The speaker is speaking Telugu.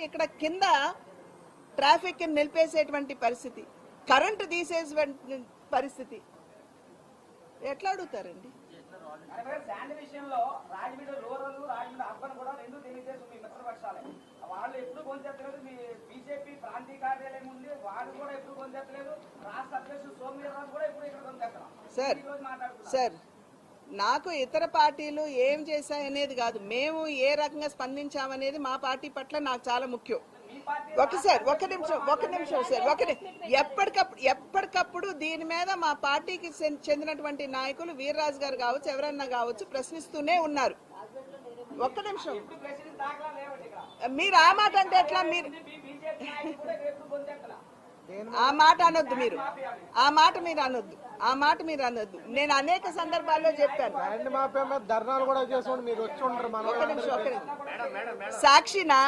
ఇక్కడ కింద ట్రాఫిక్ నిలిపేసేటువంటి పరిస్థితి, కరెంటు తీసేసే పరిస్థితి ఎట్లా అడుగుతారండి? శాండ్ విషయంలో రాజమండ్రి రూరల్ రాజమండ్రి అర్బన్ కూడా రెండు తెలియజేసి మీ మిత్రపక్షాలే వాళ్ళు ఎప్పుడు కొంచెత్తలేదు. మీ బీజేపీ ప్రాంతీయ కార్యాలయం ఉంది, వాళ్ళు కూడా ఎప్పుడు కొంచెత్తలేదు. రాష్ట్ర అధ్యక్షుడు సోమవీర్రాజు కూడా ఎప్పుడు ఇక్కడ కొంచెత్తలేదు. సార్ నాకు ఇతర పార్టీలు ఏం చేశాయనేది కాదు, మేము ఏ రకంగా స్పందించామనేది మా పార్టీ పట్ల నాకు చాలా ముఖ్యం. ఒక నిమిషం సార్, ఎప్పటికప్పుడు దీని మీద మా పార్టీకి చెందినటువంటి నాయకులు వీర్రాజు గారు కావచ్చు, ఎవరన్నా కావచ్చు, ప్రశ్నిస్తూనే ఉన్నారు. ఒక్క నిమిషం, మీరు ఆ మాట అంటే ఎట్లా? మీరు ఆ మాట అనొద్దు, ఆ మాట మీరు అనొద్దు. నేను అనేక సందర్భాల్లో చెప్పాను. ధర్నాలు కూడా చేసి మీరు వచ్చి ఉంటారు. సాక్షినా